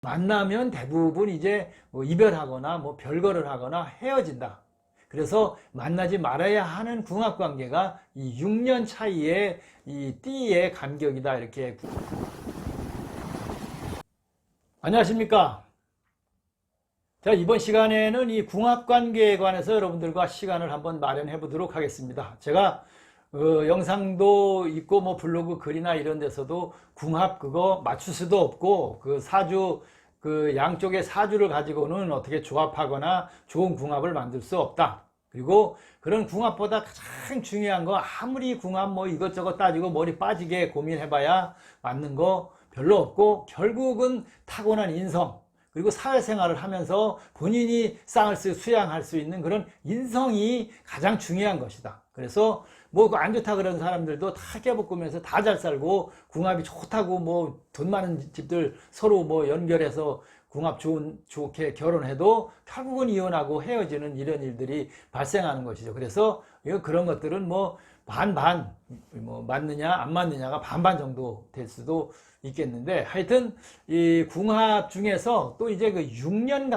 만나면 대부분 이제 뭐 이별하거나 뭐 별거를 하거나 헤어진다. 그래서 만나지 말아야 하는 궁합관계가 이 6년 차이의 이 띠의 간격이다. 이렇게. 안녕하십니까. 자, 이번 시간에는 이 궁합관계에 관해서 여러분들과 시간을 한번 마련해 보도록 하겠습니다. 제가 영상도 있고 뭐 블로그 글이나 이런 데서도 궁합 그거 맞출 수도 없고 그 사주 그 양쪽의 사주를 가지고는 어떻게 조합하거나 좋은 궁합을 만들 수 없다. 그리고 그런 궁합보다 가장 중요한 거 아무리 궁합 뭐 이것저것 따지고 머리 빠지게 고민해봐야 맞는 거 별로 없고 결국은 타고난 인성 그리고 사회생활을 하면서 본인이 수양할 수 있는 그런 인성이 가장 중요한 것이다. 그래서 뭐 안 좋다 그런 사람들도 다 깨볶으면서 다 잘 살고 궁합이 좋다고 뭐 돈 많은 집들 서로 뭐 연결해서 궁합 좋게 결혼해도 결국은 이혼하고 헤어지는 이런 일들이 발생하는 것이죠. 그래서 그런 것들은 뭐 반반 뭐 맞느냐 안 맞느냐가 반반 정도 될 수도 있겠는데 하여튼 이 궁합 중에서 또 이제 그 6년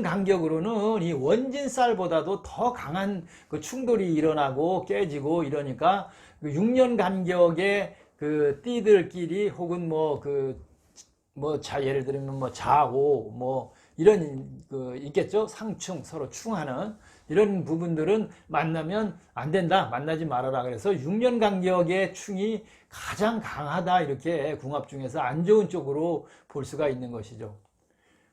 간격으로는 이 원진살보다도 더 강한 그 충돌이 일어나고 깨지고 이러니까 그 6년 간격의 그 띠들끼리 혹은 예를 들면 뭐 자오 뭐 이런 그 있겠죠. 상충 서로 충하는 이런 부분들은 만나면 안 된다. 만나지 말아라. 그래서 6년 간격의 충이 가장 강하다. 이렇게 궁합 중에서 안 좋은 쪽으로 볼 수가 있는 것이죠.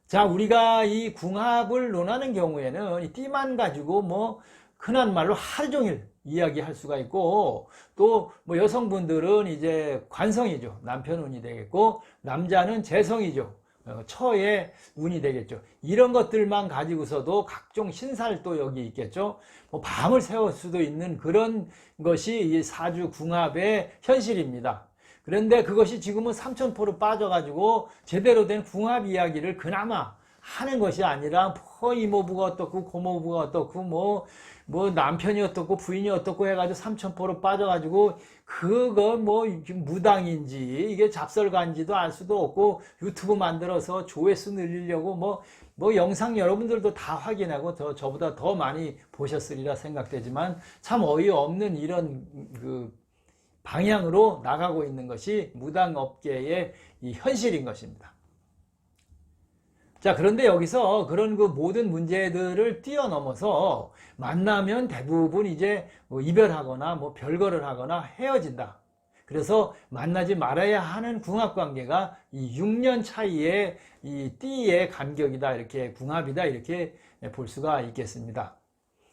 자, 우리가 이 궁합을 논하는 경우에는 이 띠만 가지고 뭐 흔한 말로 하루 종일 이야기할 수가 있고 또 뭐 여성분들은 이제 관성이죠. 남편 운이 되겠고 남자는 재성이죠. 처의 운이 되겠죠. 이런 것들만 가지고서도 각종 신살도 여기 있겠죠. 뭐 밤을 새울 수도 있는 그런 것이 이 사주 궁합의 현실입니다. 그런데 그것이 지금은 삼천포로 빠져가지고 제대로 된 궁합 이야기를 그나마 하는 것이 아니라 이모부가 어떻고 고모부가 어떻고 뭐 남편이 어떻고 부인이 어떻고 해가지고 삼천포로 빠져가지고 그거 뭐 무당인지 이게 잡설가인지도 알 수도 없고 유튜브 만들어서 조회수 늘리려고 뭐 영상 여러분들도 다 확인하고 저보다 더 많이 보셨으리라 생각되지만 참 어이없는 이런 그 방향으로 나가고 있는 것이 무당업계의 이 현실인 것입니다. 자, 그런데 여기서 그런 그 모든 문제들을 뛰어넘어서 만나면 대부분 이제 뭐 이별하거나 뭐 별거를 하거나 헤어진다. 그래서 만나지 말아야 하는 궁합관계가 이 6년 차이의 이 띠의 간격이다. 이렇게 궁합이다. 이렇게 볼 수가 있겠습니다.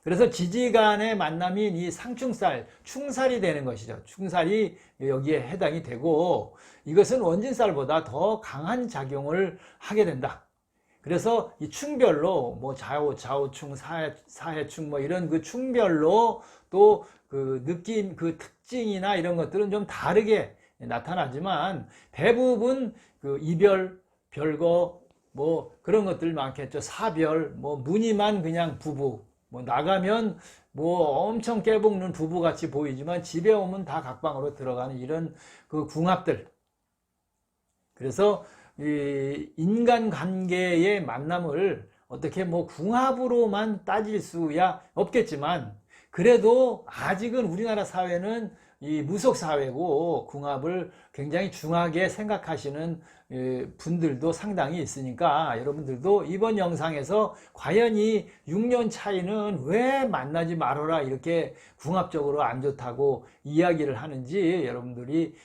그래서 지지간의 만남인 이 상충살, 충살이 되는 것이죠. 충살이 여기에 해당이 되고 이것은 원진살보다 더 강한 작용을 하게 된다. 그래서 이 충별로 뭐 좌우충, 사해충 뭐 이런 그 충별로 또 그 느낌, 그 특징이나 이런 것들은 좀 다르게 나타나지만 대부분 그 이별, 별거 뭐 그런 것들 많겠죠. 사별, 뭐 무늬만 그냥 부부. 뭐 나가면 뭐 엄청 깨볶는 부부같이 보이지만 집에 오면 다 각방으로 들어가는 이런 그 궁합들. 그래서 이 인간관계의 만남을 어떻게 뭐 궁합으로만 따질 수야 없겠지만 그래도 아직은 우리나라 사회는 이 무속사회고 궁합을 굉장히 중하게 생각하시는 분들도 상당히 있으니까 여러분들도 이번 영상에서 과연 이 6년 차이는 왜 만나지 말아라 이렇게 궁합적으로 안 좋다고 이야기를 하는지 여러분들이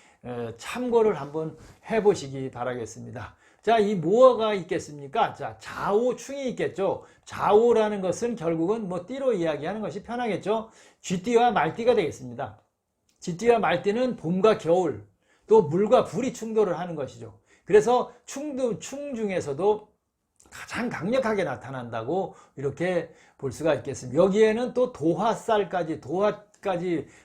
참고를 한번 해보시기 바라겠습니다. 자, 이 뭐가 있겠습니까? 자, 좌우충이 있겠죠. 좌우라는 것은 결국은 뭐 띠로 이야기하는 것이 편하겠죠. 쥐띠와 말띠가 되겠습니다. 쥐띠와 말띠는 봄과 겨울, 또 물과 불이 충돌을 하는 것이죠. 그래서 충 중에서도 가장 강력하게 나타난다고 이렇게 볼 수가 있겠습니다. 여기에는 또 도화살까지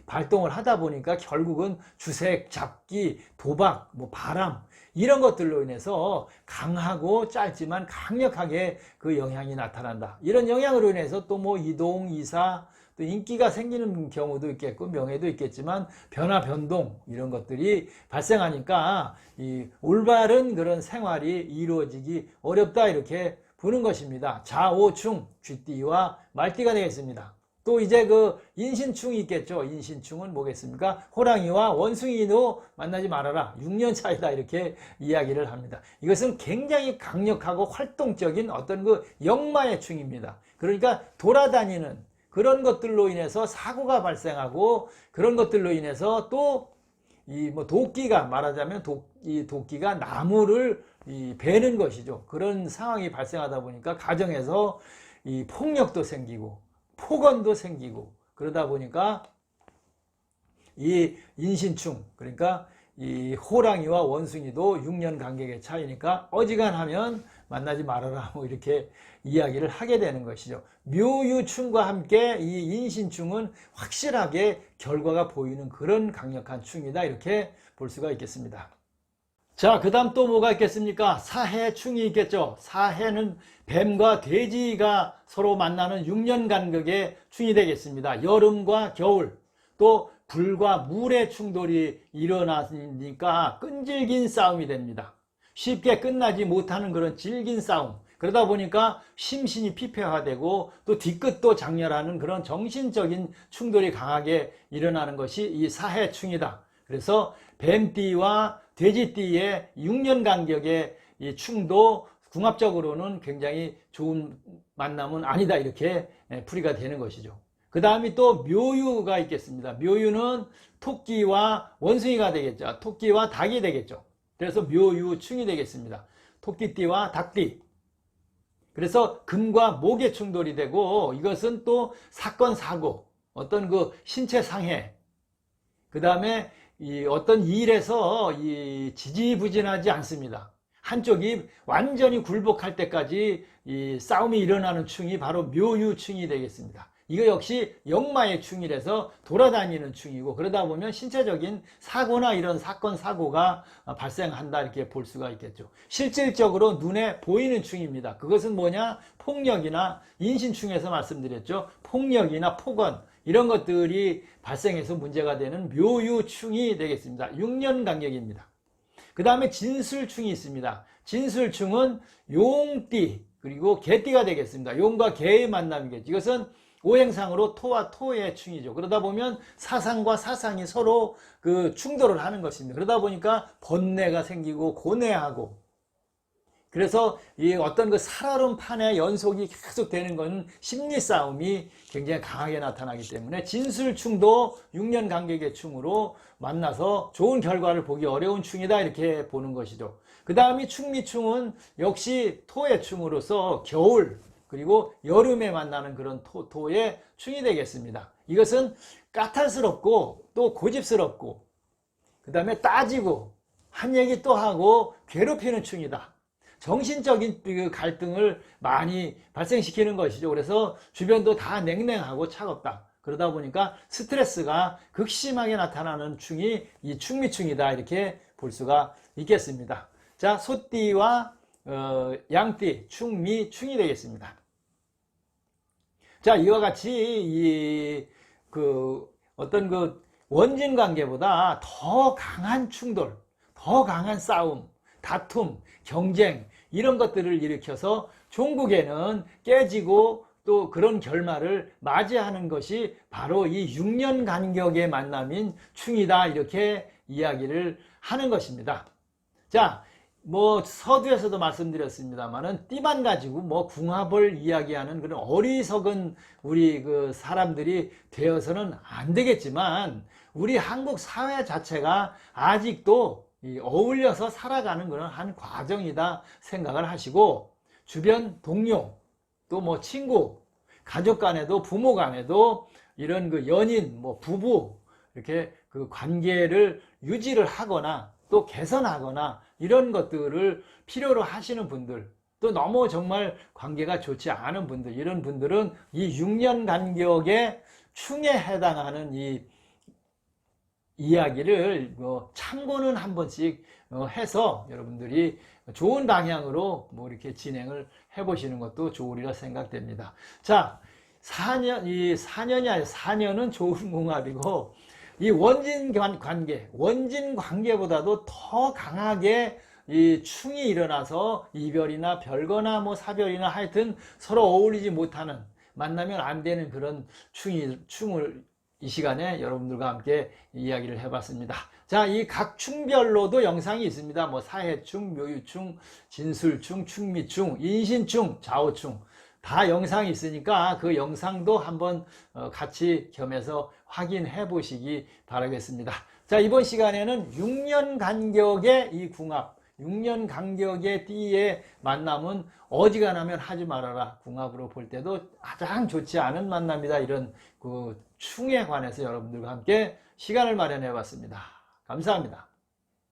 발동을 하다 보니까 결국은 주색, 잡기, 도박, 뭐 바람 이런 것들로 인해서 강하고 짧지만 강력하게 그 영향이 나타난다. 이런 영향으로 인해서 또 뭐 이동, 이사, 또 인기가 생기는 경우도 있겠고 명예도 있겠지만 변화 변동 이런 것들이 발생하니까 이 올바른 그런 생활이 이루어지기 어렵다 이렇게 보는 것입니다. 좌오충 쥐띠와 말띠가 되겠습니다. 또 이제 그 인신충이 있겠죠. 인신충은 뭐겠습니까? 호랑이와 원숭이도 만나지 말아라. 6년 차이다 이렇게 이야기를 합니다. 이것은 굉장히 강력하고 활동적인 어떤 그 역마의 충입니다. 그러니까 돌아다니는 그런 것들로 인해서 사고가 발생하고 그런 것들로 인해서 또 이 뭐 도끼가 말하자면 이 도끼가 나무를 베는 것이죠. 그런 상황이 발생하다 보니까 가정에서 이 폭력도 생기고 폭언도 생기고 그러다 보니까 이 인신충 그러니까 이 호랑이와 원숭이도 6년 간격의 차이니까 어지간하면 만나지 말아라 뭐 이렇게 이야기를 하게 되는 것이죠. 묘유충과 함께 이 인신충은 확실하게 결과가 보이는 그런 강력한 충이다 이렇게 볼 수가 있겠습니다. 자, 그 다음 또 뭐가 있겠습니까? 사해충이 있겠죠. 사해는 뱀과 돼지가 서로 만나는 6년 간격의 충이 되겠습니다. 여름과 겨울 또 불과 물의 충돌이 일어나니까 끈질긴 싸움이 됩니다. 쉽게 끝나지 못하는 그런 질긴 싸움. 그러다 보니까 심신이 피폐화되고 또 뒤끝도 장렬하는 그런 정신적인 충돌이 강하게 일어나는 것이 이 사해충이다. 그래서 뱀띠와 돼지띠의 6년 간격의 이 충도 궁합적으로는 굉장히 좋은 만남은 아니다 이렇게 풀이가 되는 것이죠. 그 다음에 또 묘유가 있겠습니다. 묘유는 토끼와 원숭이가 되겠죠. 토끼와 닭이 되겠죠. 그래서 묘유충이 되겠습니다. 토끼띠와 닭띠. 그래서 금과 목의 충돌이 되고 이것은 또 사건 사고 어떤 그 신체 상해 그 다음에 이 어떤 일에서 이 지지부진하지 않습니다. 한쪽이 완전히 굴복할 때까지 이 싸움이 일어나는 충이 바로 묘유충이 되겠습니다. 이거 역시 역마의 충이라서 돌아다니는 충이고 그러다 보면 신체적인 사고나 이런 사건 사고가 발생한다 이렇게 볼 수가 있겠죠. 실질적으로 눈에 보이는 충입니다. 그것은 뭐냐? 폭력이나 인신충에서 말씀드렸죠. 폭력이나 폭언 이런 것들이 발생해서 문제가 되는 묘유충이 되겠습니다. 6년 간격입니다. 그 다음에 진술충이 있습니다. 진술충은 용띠 그리고 개띠가 되겠습니다. 용과 개의 만남이겠죠. 이것은 오행상으로 토와 토의 충이죠. 그러다 보면 사상과 사상이 서로 그 충돌을 하는 것입니다. 그러다 보니까 번뇌가 생기고 고뇌하고 그래서 이 어떤 그 살얼음 판의 연속이 계속 되는 것은 심리 싸움이 굉장히 강하게 나타나기 때문에 진술충도 6년 간격의 충으로 만나서 좋은 결과를 보기 어려운 충이다 이렇게 보는 것이죠. 그 다음이 충미충은 역시 토의 충으로서 겨울 그리고 여름에 만나는 그런 토의 충이 되겠습니다. 이것은 까탈스럽고 또 고집스럽고 그 다음에 따지고 한 얘기 또 하고 괴롭히는 충이다. 정신적인 갈등을 많이 발생시키는 것이죠. 그래서 주변도 다 냉랭하고 차갑다. 그러다 보니까 스트레스가 극심하게 나타나는 충이 이 충미충이다 이렇게 볼 수가 있겠습니다. 자, 소띠와 양띠, 충미, 충이 되겠습니다. 자, 이와 같이 어떤 그 원진 관계보다 더 강한 충돌, 더 강한 싸움, 다툼, 경쟁 이런 것들을 일으켜서 종국에는 깨지고 또 그런 결말을 맞이하는 것이 바로 이 6년 간격의 만남인 충이다 이렇게 이야기를 하는 것입니다. 자, 뭐 서두에서도 말씀드렸습니다만은 띠만 가지고 뭐 궁합을 이야기하는 그런 어리석은 우리 그 사람들이 되어서는 안 되겠지만 우리 한국 사회 자체가 아직도 어울려서 살아가는 그런 한 과정이다 생각을 하시고 주변 동료 또 뭐 친구 가족 간에도 부모 간에도 이런 그 연인 뭐 부부 이렇게 그 관계를 유지를 하거나 또 개선하거나 이런 것들을 필요로 하시는 분들 또 너무 정말 관계가 좋지 않은 분들 이런 분들은 이 6년 간격의 충에 해당하는 이 이야기를 참고는 한 번씩 해서 여러분들이 좋은 방향으로 뭐 이렇게 진행을 해보시는 것도 좋으리라 생각됩니다. 자, 이 4년이 아니라 4년은 좋은 궁합이고, 이 원진 관계, 원진 관계보다도 더 강하게 이 충이 일어나서 이별이나 별거나 뭐 사별이나 하여튼 서로 어울리지 못하는, 만나면 안 되는 그런 충을 이 시간에 여러분들과 함께 이야기를 해봤습니다. 자, 이 각 충별로도 영상이 있습니다. 뭐 사해충, 묘유충, 진술충, 충미충, 인신충, 좌우충 다 영상이 있으니까 그 영상도 한번 같이 겸해서 확인해 보시기 바라겠습니다. 자, 이번 시간에는 6년 간격의 이 궁합, 6년 간격의 띠의 만남은 어지간하면 하지 말아라. 궁합으로 볼 때도 가장 좋지 않은 만남이다. 이런 그 충에 관해서 여러분들과 함께 시간을 마련해 봤습니다. 감사합니다.